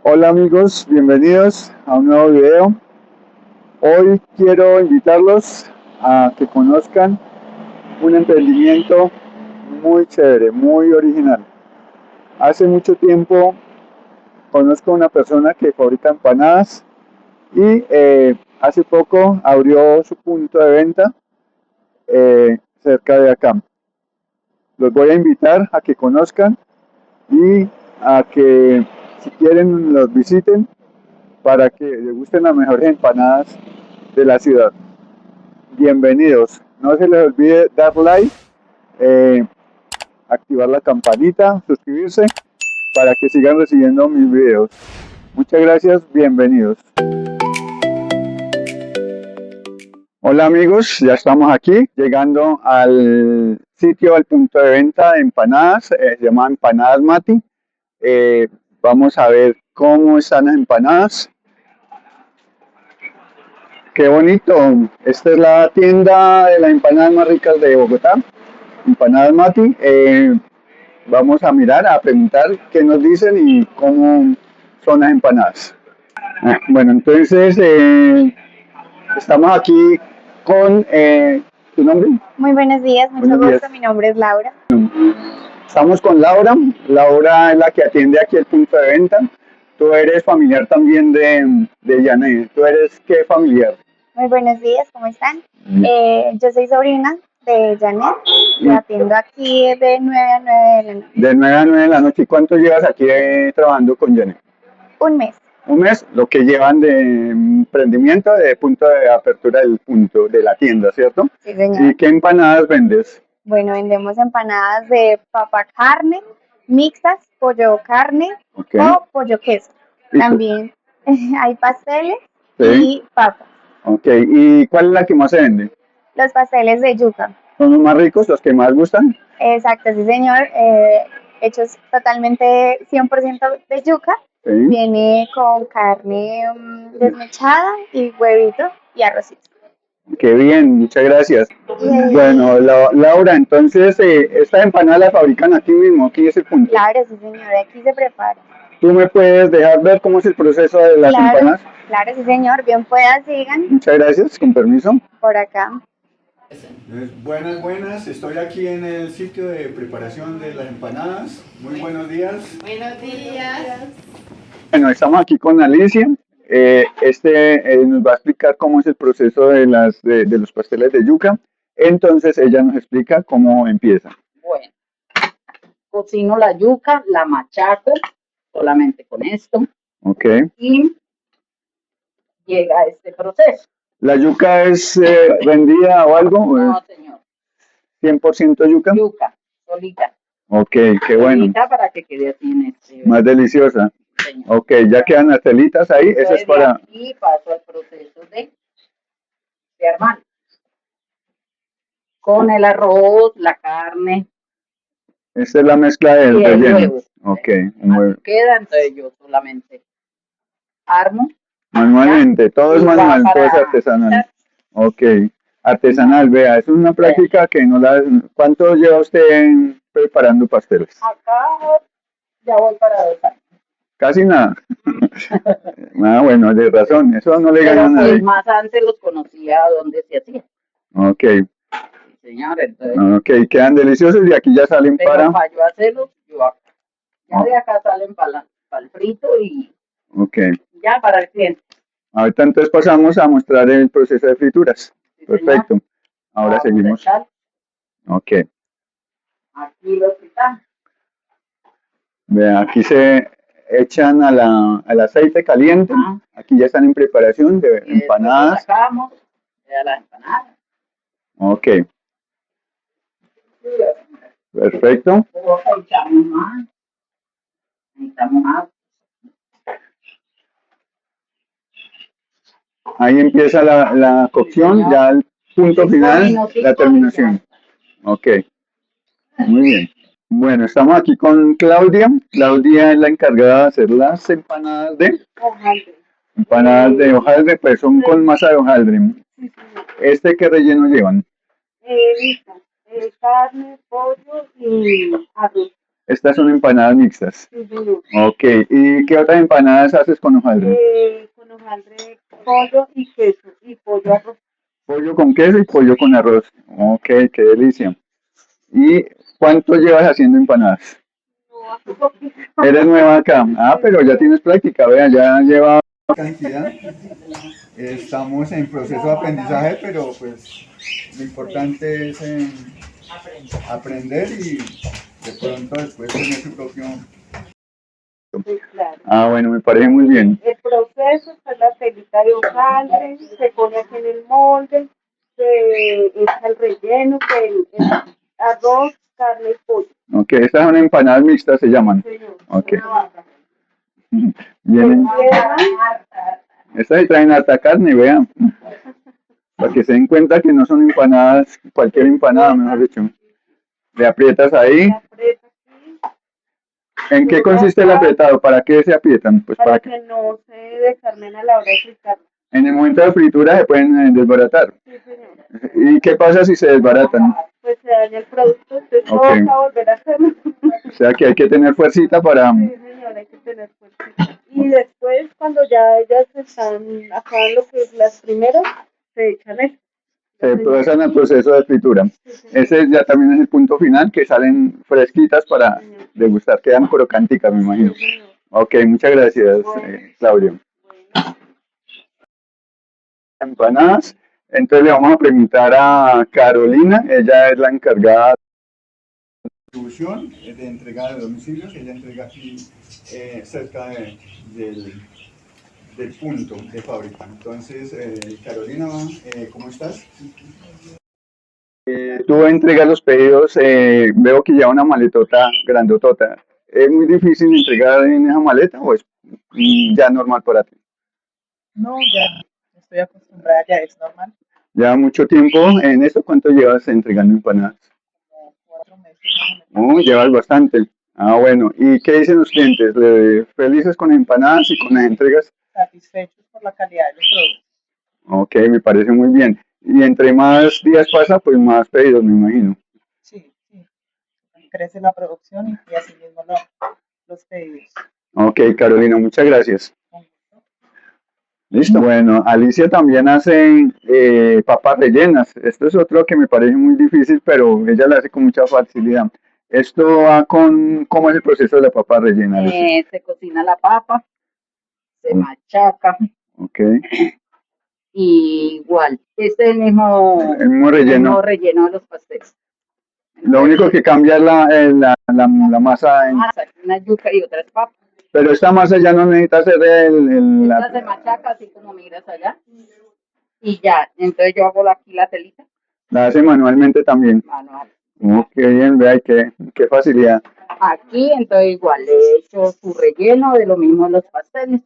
Hola amigos, bienvenidos a un nuevo video. Hoy quiero invitarlos a que conozcan un emprendimiento muy chévere, muy original. Hace mucho tiempo conozco a una persona que fabrica empanadas y hace poco abrió su punto de venta cerca de acá. Los voy a invitar a que conozcan y a que si quieren los visiten para que les gusten las mejores empanadas de la ciudad. Bienvenidos. No se les olvide dar like, eh, activar la campanita, suscribirse para que sigan recibiendo mis videos. Muchas gracias, bienvenidos. Hola amigos, ya estamos aquí llegando al sitio, al punto de venta de empanadas, se llama Empanadas Mati. Eh, Vamos a ver cómo están las empanadas. Qué bonito. Esta es la tienda de las empanadas más ricas de Bogotá, Empanadas Mati. Vamos a mirar, a preguntar qué nos dicen y cómo son las empanadas. Bueno, entonces estamos aquí con tu nombre. Muy buenos días, mucho Buenos gusto. días. Mi nombre es Laura. Estamos con Laura. Laura es la que atiende aquí el punto de venta. Tú eres familiar también de Janet. ¿Tú eres qué familiar? Muy buenos días, ¿cómo están? Yo soy sobrina de Janet. Y La atiendo aquí de 9 a 9 de la noche. de 9 a 9 de la noche. ¿Y cuánto llevas aquí trabajando con Janet? Un mes. Un mes, lo que llevan de emprendimiento, de punto de apertura del punto de la tienda, ¿cierto? Sí, señor. ¿Y qué empanadas vendes? Bueno, vendemos empanadas de papa carne, mixtas, pollo carne Ok. o pollo queso. ¿Y También hay pasteles Sí. y papas. Ok, ¿y cuál es la que más se vende? Los pasteles de yuca. ¿Son los más ricos, los que más gustan? Exacto, sí, señor. Hechos totalmente 100% de yuca. Sí. Viene con carne desmechada y huevito y arrocito. Qué bien, muchas gracias. Bueno, Laura, entonces estas empanadas las fabrican aquí mismo, aquí es el punto. Claro, sí, señor. Aquí se prepara. ¿Tú me puedes dejar ver cómo es el proceso de las Claro, empanadas? claro, sí, señor. Bien pueda, sigan Muchas gracias, con permiso. por acá. Buenas, buenas. Estoy aquí en el sitio de preparación de las empanadas. Muy buenos días. Buenos días. Bueno, estamos aquí con Alicia. Nos va a explicar cómo es el proceso de los pasteles de yuca. Entonces ella nos explica cómo empieza. Bueno, cocino la yuca, la machaco solamente con esto Ok. y llega este proceso. ¿La yuca es vendida o algo? ¿O No, es señor. 100% yuca? Yuca, solita. Ok, qué bueno. Solita para que quede así en este. Más deliciosa. Señor. Ok, ya quedan las telitas ahí. Eso es para... Y paso al proceso de armar. Con el arroz, la carne Esta es la mezcla del y el relleno. huevo. Ok, Así queda, entonces yo solamente armo. manualmente, todo es Y va manual, todo es para- artesanal. Ok, artesanal, vea, es una práctica que no la... ¿Cuánto lleva usted preparando pasteles? Acá ya voy para 2 años. Casi nada. Ah, bueno, de razón, eso no le gana a Pero nadie. pues más antes los conocía donde se hacía. Ok, Sí, señor, entonces, ok, quedan deliciosos y aquí ya salen pero para... yo hacerlos, yo acá. Ya de acá salen para el frito y Ok, ya para el cliente. ahorita entonces pasamos a mostrar el proceso de frituras. Sí, Perfecto. señor. Ahora Vamos a seguimos. echar Ok, aquí los fritamos. vea, aquí se echan al aceite caliente. Ajá. Aquí ya están en preparación de Y después lo empanadas. sacamos de las empanadas. Ok, perfecto. Luego echamos más. Necesitamos más. Ahí empieza la cocción, ya el punto final, la terminación. Ok, muy bien. Bueno, estamos aquí con Claudia. Claudia es la encargada de hacer las empanadas de hojaldre, pues son con masa de hojaldre. ¿Qué relleno llevan? Carne, pollo y arroz. Estas son empanadas mixtas. Sí, señor. Ok, ¿y qué otras empanadas haces con hojaldre? Con hojaldre, pollo y queso y pollo arroz. Pollo con queso y pollo con arroz. Ok, qué delicia. ¿Y cuánto llevas haciendo empanadas? No, hace poquito. Eres nueva acá. Ah, pero ya tienes práctica, vea, ya lleva cantidad. Estamos en proceso de aprendizaje, pero pues lo importante es aprender y de pronto después tener su propio. Sí, claro. Ah, bueno, me parece muy bien. El proceso es la telita de hojaldre, se pone aquí en el molde, se echa el relleno, que el arroz, carne y pollo. Ok, estas son empanadas mixtas, se llaman. Señor, Ok. una vaca. Vienen, Tierra, estas traen harta carne, vean. Para que se den cuenta que no son empanadas, cualquier empanada, mejor dicho. Le aprietas ahí. se aprieta aquí, ¿En qué consiste el apretado? ¿Para qué se aprietan? Pues para para que que no se desarmen a la hora de fritarlo. en el momento de fritura se pueden desbaratar. Sí, señor. ¿Y qué pasa si se desbaratan? Pues se daña el producto, entonces Ok. toca volver a hacerlo. O sea que hay que tener fuercita para. Sí, señor, hay que tener fuerza. Y después, cuando ya ellas acaban lo que es las primeras, se echan eso. Se pasan al proceso de fritura. Sí, señor. Ese ya también es el punto final, que salen fresquitas para degustar, quedan crocanticas, me imagino. Sí, señor. Ok, muchas gracias, Claudio. Bueno. Empanadas. Entonces le vamos a preguntar a Carolina, ella es la encargada de distribución, de entrega de domicilios, ella entrega aquí cerca del punto de fábrica. Entonces, Carolina, ¿cómo estás? Tú entregas los pedidos, veo que lleva una maletota grandotota. ¿Es muy difícil entregar en esa maleta o es ya normal para ti? No, ya estoy acostumbrada, ya es normal. ¿Lleva mucho tiempo en esto? ¿Cuánto llevas entregando empanadas? Como 4 meses más o menos. Oh, llevas bastante. Ah, bueno. ¿Y qué dicen los clientes? ¿Felices con las empanadas y con las entregas? Satisfechos por la calidad de los productos. Ok, me parece muy bien. Y entre más días pasa, pues más pedidos, me imagino. Sí, sí. Crece la producción y así mismo los pedidos. Ok, Carolina, muchas gracias. Con gusto. Listo. Bueno, Alicia también hace papas rellenas. Esto es otro que me parece muy difícil, pero ella lo hace con mucha facilidad. Esto va con, ¿cómo es el proceso de la papa rellena, Alicia? Se cocina la papa, se machaca, Ok. y igual, este es el mismo El mismo relleno. relleno de los pasteles. Lo único que cambia es la masa. Masa, una yuca y otras papas. Pero esta masa ya no necesita hacer Esta se machaca así como miras allá. Y ya, entonces yo hago aquí la telita la hace manualmente también. manual. Oh, qué bien, vea, qué facilidad. Aquí, entonces igual le he hecho su relleno de lo mismo de los pasteles.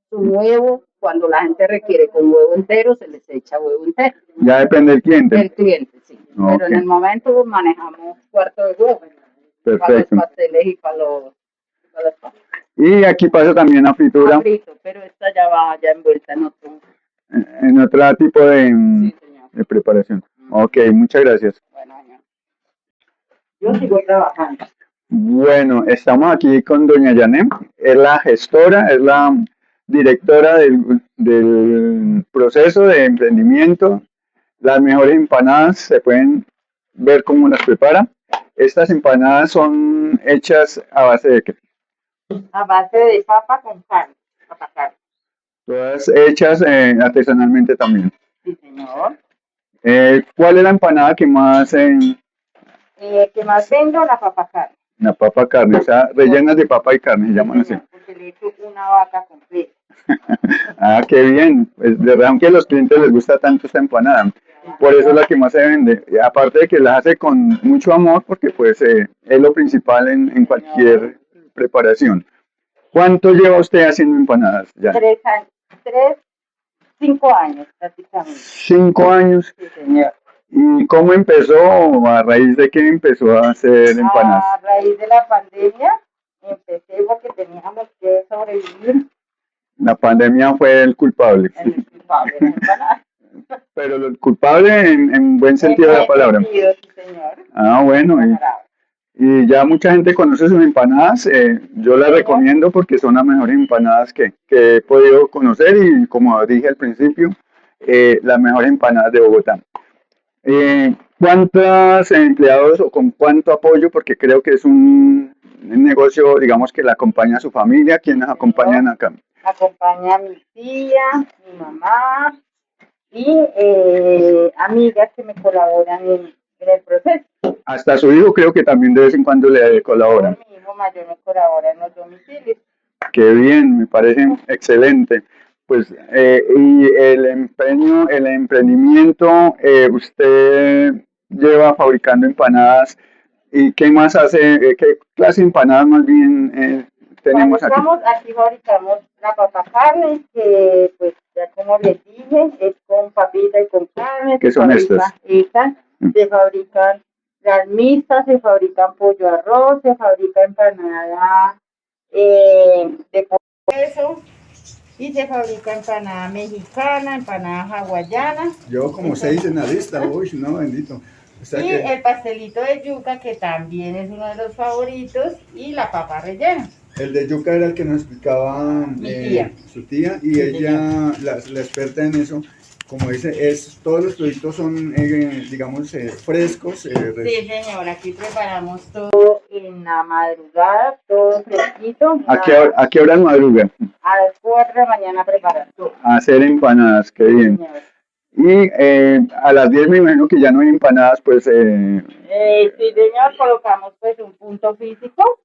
Su huevo, cuando la gente requiere con huevo entero, se les echa huevo entero. Ya depende del cliente. Del cliente, sí. Ok. Pero en el momento manejamos cuarto de huevo. Para los Perfecto. pasteles y para las papas. Y aquí pasa también a fritura, Frito, pero esta ya va ya envuelta en otro. en otro tipo Sí, señor. de preparación. Ok, muchas gracias. Bueno, señor. Yo sigo trabajando. Bueno, estamos aquí con doña Yanem, es la gestora, es la directora del proceso de emprendimiento. Las mejores empanadas se pueden ver cómo las prepara. Estas empanadas son hechas a base de qué? A base de papa con carne. Papa carne. Todas hechas artesanalmente también. Sí, señor. ¿Cuál es la empanada que más Que más vendo la papa carne. la papa carne? O sea, rellenas de papa y carne, se Sí, llaman así. señor, porque le echo una vaca completa. Ah, qué bien. Pues de verdad que a los clientes les gusta tanto esta empanada. Por eso es la que más se vende. Y aparte de que la hace con mucho amor, porque pues es lo principal en cualquier preparación. ¿Cuánto lleva usted haciendo empanadas ya? 3 años. 5 años prácticamente. 5 años. Sí, señor. ¿Y cómo empezó? ¿A raíz de qué empezó a hacer empanadas? A raíz de la pandemia empecé porque teníamos que sobrevivir La pandemia fue el culpable. en el culpable de las empanadas. Pero el culpable en buen sentido de la palabra. Sentido, sí, señor. Ah, bueno. Bravo. Y ya mucha gente conoce sus empanadas. Yo las recomiendo porque son las mejores empanadas que he podido conocer y como dije al principio, las mejores empanadas de Bogotá. ¿Cuántos empleados o con cuánto apoyo? Porque creo que es un negocio, digamos, que le acompaña a su familia. ¿Quiénes acompañan acá? Acompaña a mi tía, mi mamá y amigas que me colaboran en el proceso. Hasta su hijo creo que también de vez en cuando le colaboran. Mi hijo mayor me colabora en los domicilios. Qué bien, me parece excelente. Pues, y el empeño, el emprendimiento, usted lleva fabricando empanadas. ¿Y qué más hace? ¿Qué clase de empanadas más bien tenemos aquí? Aquí fabricamos la papa carne, que pues ya como les dije, es con papita y con carne. ¿Qué son estas? Se fabrican las mixtas, se fabrican pollo arroz, se fabrica empanada de queso y se fabrica empanada mexicana, empanada hawaiana. Yo como 6 en la lista, uy, no, bendito. O sea Y que el pastelito de yuca, que también es uno de los favoritos, y la papa rellena. el de yuca era el que nos explicaba Mi tía. su tía y Sí, ella, la experta en eso, como dice, todos los productos son, digamos, frescos. Sí, señor, aquí preparamos todo en la madrugada, todo fresquito. ¿A qué hora madruga? A las 4 de la mañana preparar todo. A hacer empanadas, qué bien. Señor. Y a las 10 me imagino que ya no hay empanadas, pues... Sí, señor, colocamos pues un punto físico.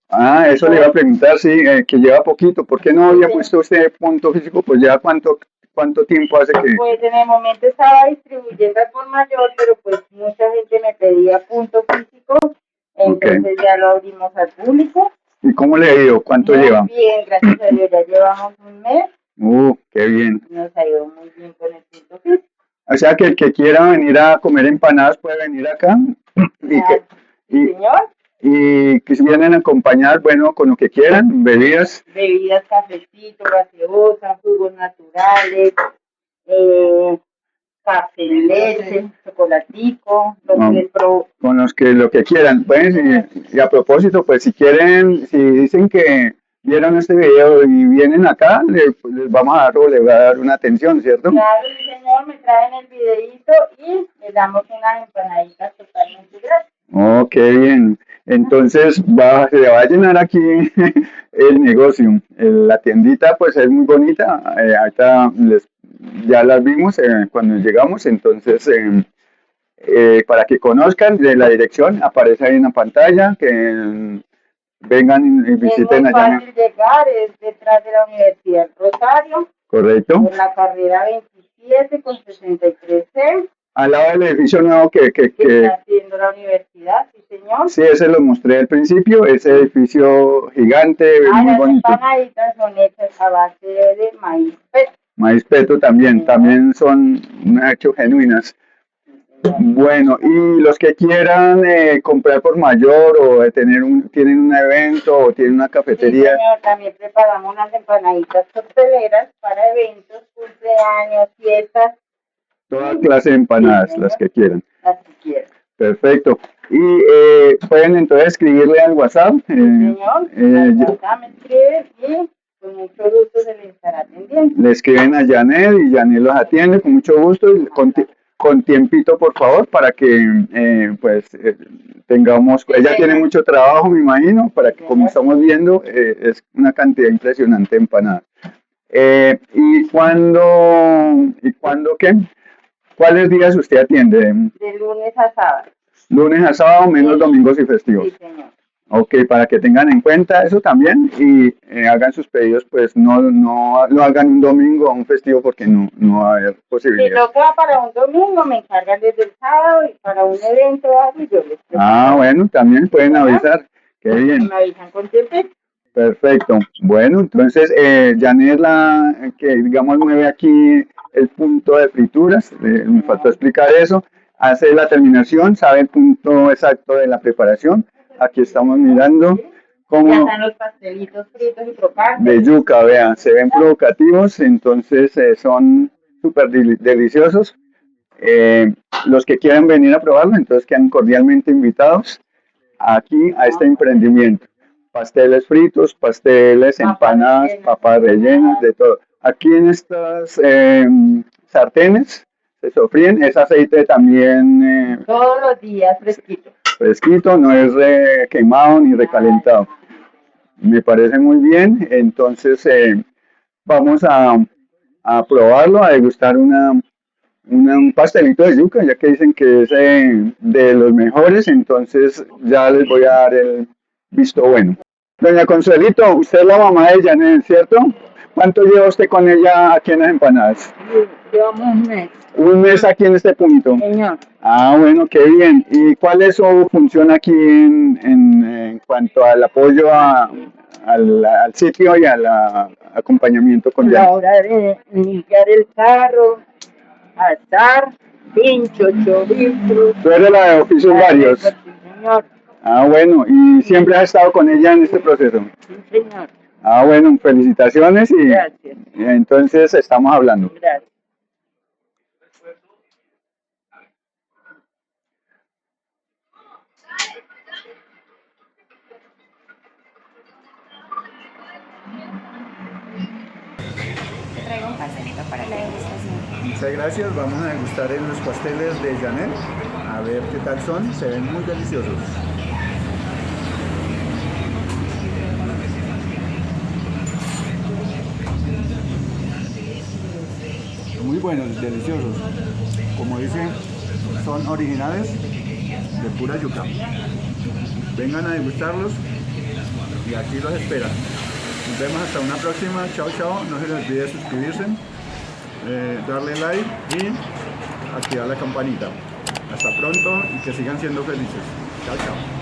Eso le iba a preguntar, sí, que lleva poquito. ¿Por qué no había puesto usted punto físico? Pues ya cuánto tiempo hace que... Pues en el momento estaba distribuyendo al por mayor, pero pues mucha gente me pedía punto físico, entonces ya lo abrimos al público. ¿Y cómo le ha ido? ¿Cuánto lleva? Muy bien, gracias a Dios, ya llevamos un mes. Qué bien. Nos ha ido muy bien con el punto físico. O sea que el que quiera venir a comer empanadas puede venir acá. Señor. Y que si vienen a acompañar, bueno, con lo que quieran, bebidas. Bebidas, cafecito, gaseosa, jugos naturales, café, leche, chocolatico, Con lo que quieran. Pues, y a propósito, pues si quieren, si dicen que vieron este video y vienen acá, les vamos a dar o les va a dar una atención, ¿cierto? Claro, sí, señor, me traen el videito y les damos unas empanaditas totalmente gratis. Oh, qué bien. Entonces se va a llenar aquí el negocio. La tiendita pues es muy bonita. Ahorita ya las vimos cuando llegamos. Entonces para que conozcan de la dirección, aparece ahí en la pantalla, que vengan y visiten allá. Es muy fácil allá. llegar, es detrás de la Universidad Rosario. Correcto. En la carrera 27 con 63C. Al lado del edificio nuevo que está haciendo la universidad, sí señor. Sí, ese lo mostré al principio, ese edificio gigante, muy bonito. Las empanaditas son hechas a base de maíz peto. Maíz peto también, también son hechos genuinas. Bueno, y los que quieran comprar por mayor o tienen un evento o tienen una cafetería. Sí, señor, también preparamos unas empanaditas cocteleras para eventos, cumpleaños, fiestas. Toda clase de empanadas, las que quieran. Las que quieran. Perfecto. Y pueden entonces escribirle al WhatsApp. Sí, señor. Al WhatsApp me escriben y con mucho gusto se les estará atendiendo. Le escriben a Janet y Janet los atiende con mucho gusto y con tiempito, por favor, para que tengamos... Ella tiene mucho trabajo, me imagino, para que como estamos viendo, es una cantidad impresionante de empanadas. ¿Y cuándo qué? ¿Cuáles días usted atiende? De lunes a sábado. Lunes a sábado, menos domingos y festivos. Sí, señor. Ok, para que tengan en cuenta eso también y hagan sus pedidos, pues no lo hagan un domingo o un festivo porque no va a haber posibilidad. Si toca para un domingo, me encargan desde el sábado y para un evento y yo les preparo. Bueno, también pueden avisar. Qué bien. Me avisan con tiempo. Perfecto. Bueno, entonces Janet es la que, digamos, mueve aquí el punto de frituras. Me faltó explicar eso. Hace la terminación, sabe el punto exacto de la preparación. Aquí estamos mirando cómo... Ya están los pastelitos fritos y crocantes. De yuca, vean, se ven provocativos, entonces son súper deliciosos. Los que quieran venir a probarlo, entonces quedan cordialmente invitados. aquí a este emprendimiento. Pasteles fritos, pasteles, empanadas, papas rellenas, de todo. Aquí en estas sartenes se sofríen, es aceite también Todos los días fresquito. fresquito, no es quemado ni recalentado. Me parece muy bien, entonces vamos a probarlo, a degustar un pastelito de yuca, ya que dicen que es de los mejores, entonces ya les voy a dar el visto bueno. Doña Consuelito, usted es la mamá de Janet, ¿cierto? ¿Cuánto lleva usted con ella aquí en las empanadas? Llevamos un mes, Un mes aquí en este punto. señor. Ah, bueno, qué bien. ¿Y cuál es su función aquí en cuanto al apoyo al sitio y al acompañamiento con La Janet? hora de limpiar el carro, asar, pincho, chorizo. Tú eres la de oficios varios. Sí, señor. Ah, bueno, y siempre has estado con ella en este proceso. Sí, señor. Ah, bueno, felicitaciones Gracias. y entonces estamos hablando. Gracias. Te traigo un pastelito para la degustación. Muchas gracias, vamos a degustar en los pasteles de Janet, a ver qué tal son, se ven muy deliciosos. Muy buenos, deliciosos. Como dice, son originales de pura yuca. Vengan a degustarlos y aquí los esperan. Nos vemos hasta una próxima. Chao, chao. No se les olvide suscribirse, darle like y activar la campanita. Hasta pronto y que sigan siendo felices. Chao, chao.